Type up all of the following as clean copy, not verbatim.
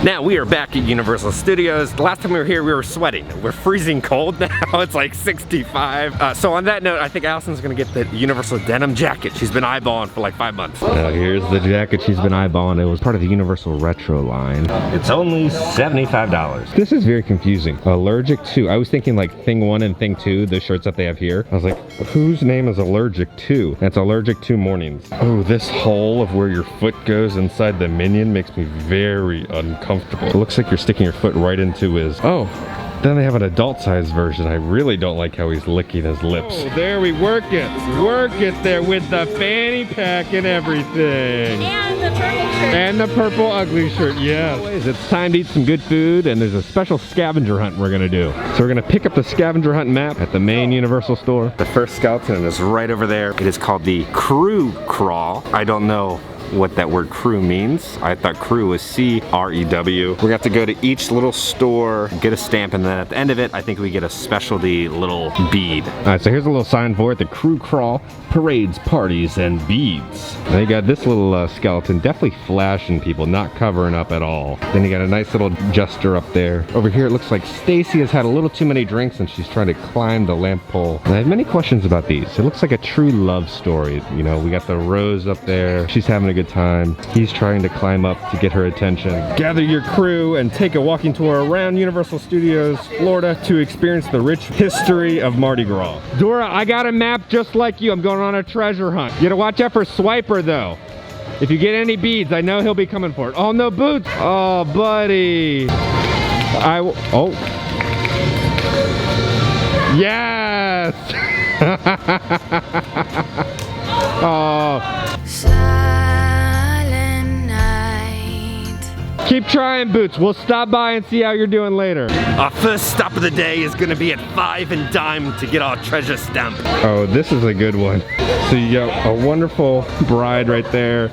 Now we are back at Universal Studios. The last time we were here, we were sweating. We're freezing cold now. It's like 65. So on that note, I think Allison's gonna get the Universal denim jacket. She's been eyeballing for like 5 months. Now here's the jacket she's been eyeballing. It was part of the Universal Retro line. It's only $75. This is very confusing. Allergic to, I was thinking like Thing 1 and Thing 2, the shirts that they have here. I was like, whose name is Allergic to? That's Allergic to Mornings. Oh, this hole of where your foot goes inside the Minion makes me very uncomfortable. It looks like you're sticking your foot right into his, oh, then they have an adult size version. I really don't like how he's licking his lips. Oh, there we work it. Work it there with the fanny pack and everything. And the purple shirt. And the purple ugly shirt, yes. It's time to eat some good food, and there's a special scavenger hunt we're gonna do. So we're gonna pick up the scavenger hunt map at the main Universal store. The first skeleton is right over there. It is called the Crew Crawl. I don't know what that word crew means. I thought crew was C-R-E-W. We're gonna have to go to each little store, get a stamp, and then at the end of it, I think we get a specialty little bead. All right, so here's a little sign for it. The Crew Crawl, parades, parties, and beads. And you got this little skeleton, definitely flashing people, not covering up at all. Then you got a nice little jester up there. Over here, it looks like Stacy has had a little too many drinks and she's trying to climb the lamp pole. And I have many questions about these. It looks like a true love story. You know, we got the Rose up there. She's having a good time. He's trying to climb up to get her attention. Gather your crew and take a walking tour around Universal Studios, Florida to experience the rich history of Mardi Gras. Dora, I got a map just like you. I'm going on a treasure hunt. You gotta watch out for Swiper though. If you get any beads, I know he'll be coming for it. Oh, no boots. Oh, buddy. Oh. Yes. Oh. Keep trying, Boots. We'll stop by and see how you're doing later. Our first stop of the day is gonna be at 5 and Dime to get our treasure stamp. Oh, this is a good one. So you got a wonderful bride right there.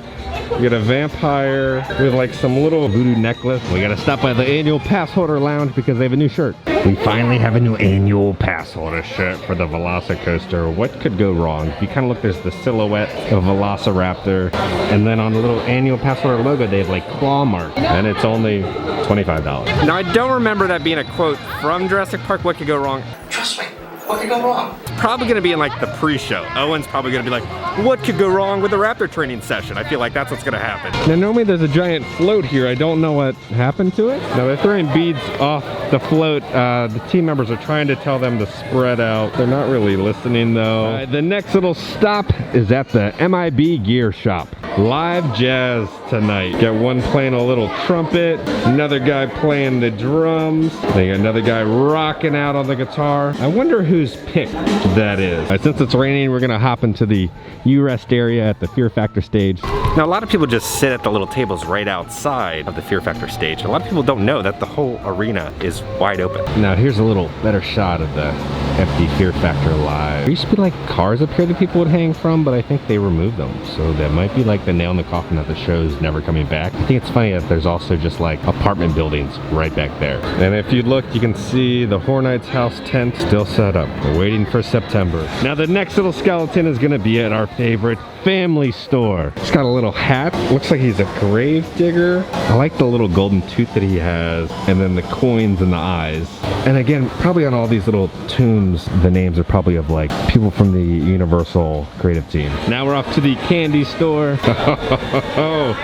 You got a vampire with like some little voodoo necklace. We gotta stop by the annual pass holder lounge because they have a new shirt. We finally have a new annual pass holder shirt for the Velocicoaster. What could go wrong? If you kind of look, there's the silhouette of Velociraptor. And then on the little annual pass holder logo, they have like claw mark. And it's only $25. Now, I don't remember that being a quote from Jurassic Park. What could go wrong? Trust me, what could go wrong? Probably gonna be in like the pre-show. Owen's probably gonna be like, what could go wrong with the raptor training session? I feel like that's what's gonna happen. Now normally there's a giant float here. I don't know what happened to it. Now they're throwing beads off the float. The team members are trying to tell them to spread out. They're not really listening though. The next little stop is at the MIB Gear Shop. Live jazz tonight. Got one playing a little trumpet, another guy playing the drums, then you got another guy rocking out on the guitar. I wonder whose pick that is. Since it's raining, we're gonna hop into the U-Rest area at the Fear Factor stage. Now a lot of people just sit at the little tables right outside of the Fear Factor stage. A lot of people don't know that the whole arena is wide open. Now here's a little better shot of the empty Fear Factor live. There used to be like cars up here that people would hang from, but I think they removed them. So that might be like the nail in the coffin that the show's never coming back. I think it's funny that there's also just like apartment buildings right back there. And if you look, you can see the Hornites house tent still set up. We're waiting for September. Now the next little skeleton is gonna be at our favorite family store. He's got a little hat. Looks like he's a grave digger. I like the little golden tooth that he has, and then the coins in the eyes. And again, probably on all these little tombs, the names are probably of like people from the Universal creative team. Now we're off to the candy store. Oh,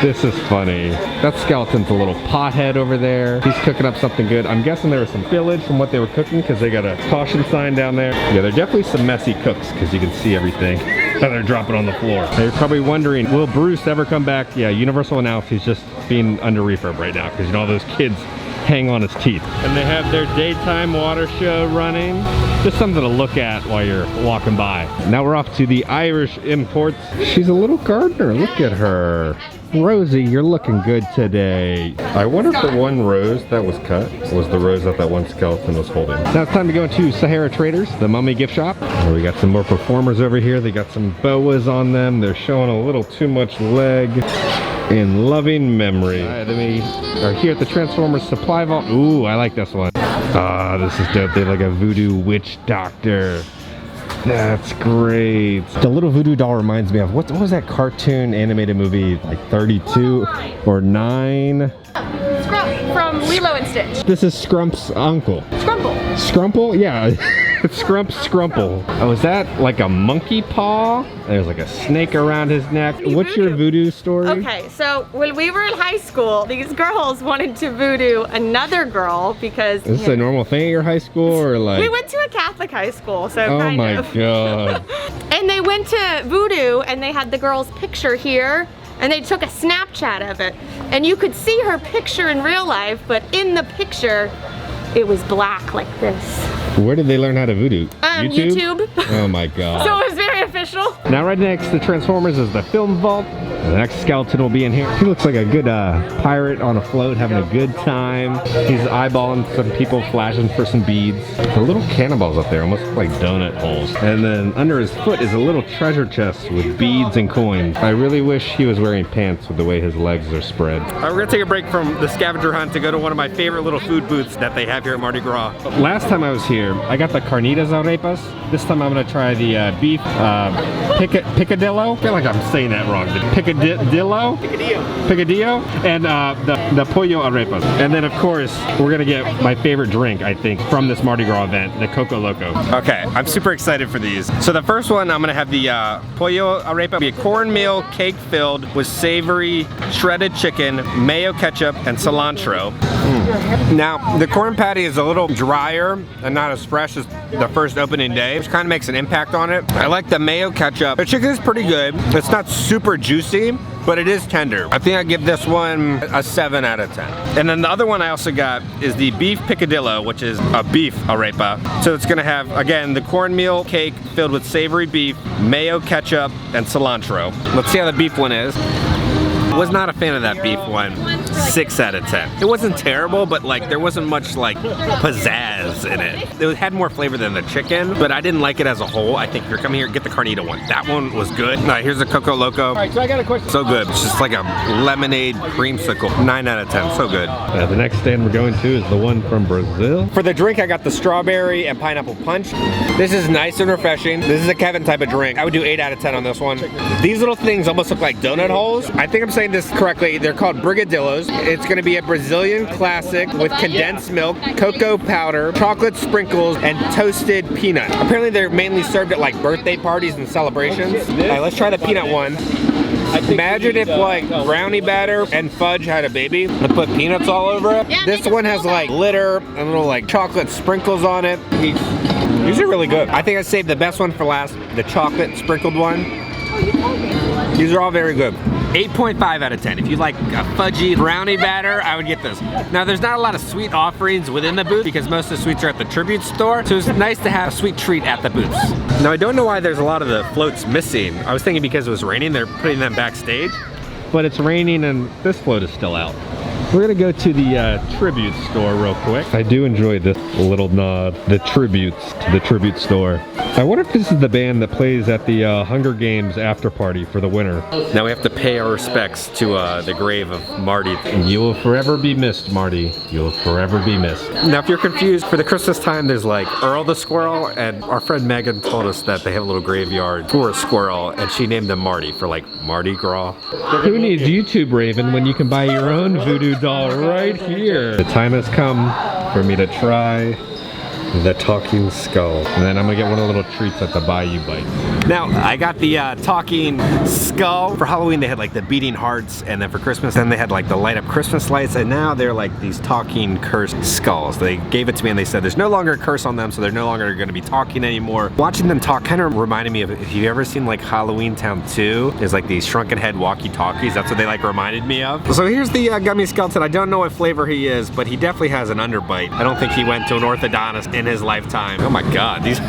this is funny. That skeleton's a little pothead over there. He's cooking up something good. I'm guessing there was some spillage from what they were cooking because they got a caution sign down there. Yeah, they're definitely some messy cooks because you can see everything that they're dropping on the floor. They're probably wondering, will Bruce ever come back? Yeah, Universal announced he's just being under refurb right now because you know all those kids hang on his teeth. And they have their daytime water show running. Just something to look at while you're walking by. Now we're off to the Irish Imports. She's a little gardener. Look at her. Rosie, you're looking good today. I wonder if the one rose that was cut was the rose that one skeleton was holding. Now it's time to go into Sahara Traders, the mummy gift shop. We got some more performers over here. They got some boas on them. They're showing a little too much leg. In loving memory. All right, then we are here at the Transformers Supply Vault. Ooh, I like this one. Ah, this is dope. They have like a voodoo witch doctor. That's great. The little voodoo doll reminds me of, what was that cartoon animated movie, like 32 or 9? Scrump from Lilo and Stitch. This is Scrump's uncle. Scrumple. Scrumple? Yeah. Scrump Scrumple. Oh, is that like a monkey paw? There's like a snake around his neck. What's your voodoo story? Okay, so when we were in high school, these girls wanted to voodoo another girl because... Is this a normal thing at your high school or like... We went to a Catholic high school, so oh kind my of. God. And they went to voodoo and they had the girl's picture here and they took a Snapchat of it. And you could see her picture in real life, but in the picture, it was black like this. Where did they learn how to voodoo? YouTube. Oh my God. So it was very official. Now right next to Transformers is the film vault. The next skeleton will be in here. He looks like a good pirate on a float having a good time. He's eyeballing some people, flashing for some beads. The little cannonballs up there almost look like donut holes. And then under his foot is a little treasure chest with beads and coins. I really wish he was wearing pants with the way his legs are spread. All right, we're gonna take a break from the scavenger hunt to go to one of my favorite little food booths that they have here at Mardi Gras. Last time I was here, I got the carnitas arepas. This time I'm gonna try the beef picadillo. I feel like I'm saying that wrong. The picadillo? Picadillo. And the pollo arepas. And then of course, we're gonna get my favorite drink, I think, from this Mardi Gras event, the Coco Loco. Okay, I'm super excited for these. So the first one, I'm gonna have the pollo arepa, be a cornmeal cake filled with savory shredded chicken, mayo ketchup, and cilantro. Now, the corn patty is a little drier and not as fresh as the first opening day, which kind of makes an impact on it. I like the mayo ketchup. The chicken is pretty good. It's not super juicy, but it is tender. I think I give this one a 7 out of 10. And then the other one I also got is the beef picadillo, which is a beef arepa. So it's gonna have, again, the cornmeal cake filled with savory beef, mayo ketchup, and cilantro. Let's see how the beef one is. Was not a fan of that beef one. 6 out of 10. It wasn't terrible, but like there wasn't much like pizzazz in it. It had more flavor than the chicken, but I didn't like it as a whole. I think if you're coming here, get the carnita one. That one was good. All right, here's the Coco Loco. All right, so I got a question. So good. It's just like a lemonade creamsicle. 9 out of 10. So good. The next stand we're going to is the one from Brazil. For the drink, I got the strawberry and pineapple punch. This is nice and refreshing. This is a Kevin type of drink. I would do 8 out of 10 on this one. These little things almost look like donut holes. I think I'm saying this correctly. They're called brigadillos. It's going to be a Brazilian classic with condensed milk, cocoa powder, chocolate sprinkles, and toasted peanut. Apparently they're mainly served at like birthday parties and celebrations. All right, let's try the peanut one. Imagine if like brownie batter and fudge had a baby and put peanuts all over it. This one has like glitter and little like chocolate sprinkles on it. These are really good. I think I saved the best one for last, the chocolate sprinkled one. These are all very good. 8.5 out of 10. If you like a fudgy brownie batter, I would get this. Now, there's not a lot of sweet offerings within the booth because most of the sweets are at the tribute store, so it's nice to have a sweet treat at the booths. Now, I don't know why there's a lot of the floats missing. I was thinking because it was raining, they're putting them backstage, but it's raining and this float is still out. We're gonna go to the tribute store real quick. I do enjoy this little nod, the tributes to the tribute store. I wonder if this is the band that plays at the Hunger Games after party for the winter. Now we have to pay our respects to the grave of Marty. You will forever be missed, Marty. You will forever be missed. Now if you're confused, for the Christmas time there's like Earl the squirrel, and our friend Megan told us that they have a little graveyard for a squirrel, and she named him Marty for like Mardi Gras. Who needs YouTube Raven when you can buy your own voodoo doll right here? The time has come for me to try the talking skull. And then I'm gonna get one of the little treats at the Bayou Bite. Now, I got the talking skull. For Halloween, they had like the beating hearts, and then for Christmas, then they had like the light up Christmas lights, and now they're like these talking cursed skulls. They gave it to me and they said there's no longer a curse on them, so they're no longer gonna be talking anymore. Watching them talk kind of reminded me of, if you've ever seen like Halloween Town 2, there's like these shrunken head walkie-talkies. That's what they like reminded me of. So here's the gummy skeleton. I don't know what flavor he is, but he definitely has an underbite. I don't think he went to an orthodontist in his lifetime. Oh my God, these.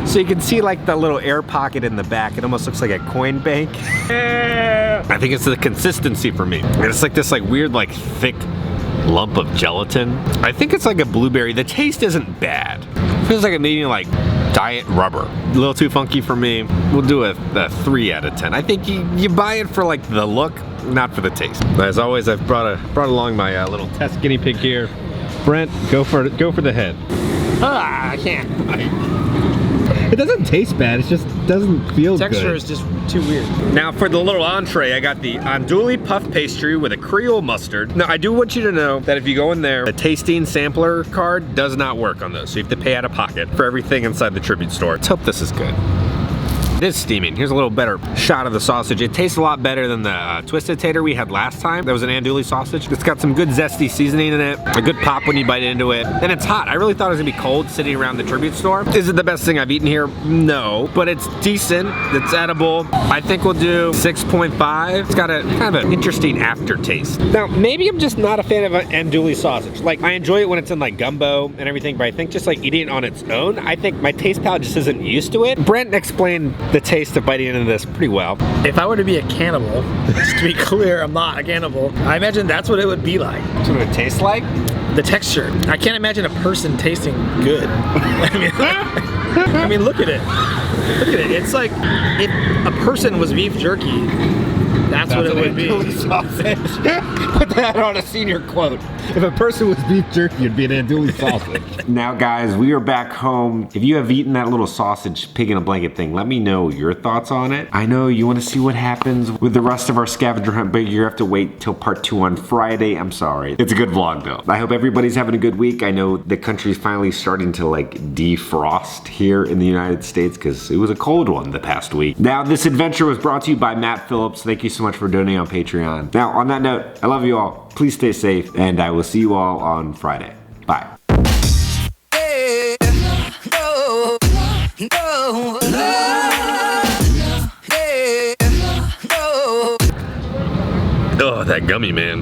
So you can see like the little air pocket in the back. It almost looks like a coin bank. I think it's the consistency for me. And it's like this like weird like thick lump of gelatin. I think it's like a blueberry. The taste isn't bad. It feels like I'm eating like diet rubber. A little too funky for me. We'll do a 3 out of 10. I think you buy it for like the look, not for the taste. As always, I've brought along my little test guinea pig here. Brent, go for the head. Ah, I can't. It doesn't taste bad, it just doesn't feel good. Texture is just too weird. Now for the little entree, I got the andouille puff pastry with a Creole mustard. Now I do want you to know that if you go in there, the tasting sampler card does not work on those. So you have to pay out of pocket for everything inside the tribute store. Let's hope this is good. It is steaming. Here's a little better shot of the sausage. It tastes a lot better than the twisted tater we had last time. That was an andouille sausage. It's got some good zesty seasoning in it, a good pop when you bite into it, and it's hot. I really thought it was gonna be cold sitting around the tribute store. Is it the best thing I've eaten here? No, but it's decent. It's edible. I think we'll do 6.5. It's got a kind of an interesting aftertaste. Now, maybe I'm just not a fan of an andouille sausage. Like, I enjoy it when it's in like gumbo and everything, but I think just like eating it on its own, I think my taste palate just isn't used to it. Brent explained the taste of biting into this pretty well. If I were to be a cannibal, just to be clear, I'm not a cannibal. I imagine that's what it would be like. That's what it tastes like? The texture. I can't imagine a person tasting good. I mean, look at it. Look at it. It's like if a person was beef jerky, that's what it would be. Sausage. Put that on a senior quote. If a person was beef jerky, it'd be an andouille sausage. Now guys, we are back home. If you have eaten that little sausage pig in a blanket thing, let me know your thoughts on it. I know you want to see what happens with the rest of our scavenger hunt, but you have to wait till part 2 on Friday. I'm sorry. It's a good vlog though. I hope everybody's having a good week. I know the country's finally starting to like defrost here in the United States because it was a cold one the past week. Now this adventure was brought to you by Matt Phillips. Thank you so much for donating on Patreon. Now on that note, I love you all. Please stay safe and I will see you all on Friday. Bye. Oh, that gummy, man.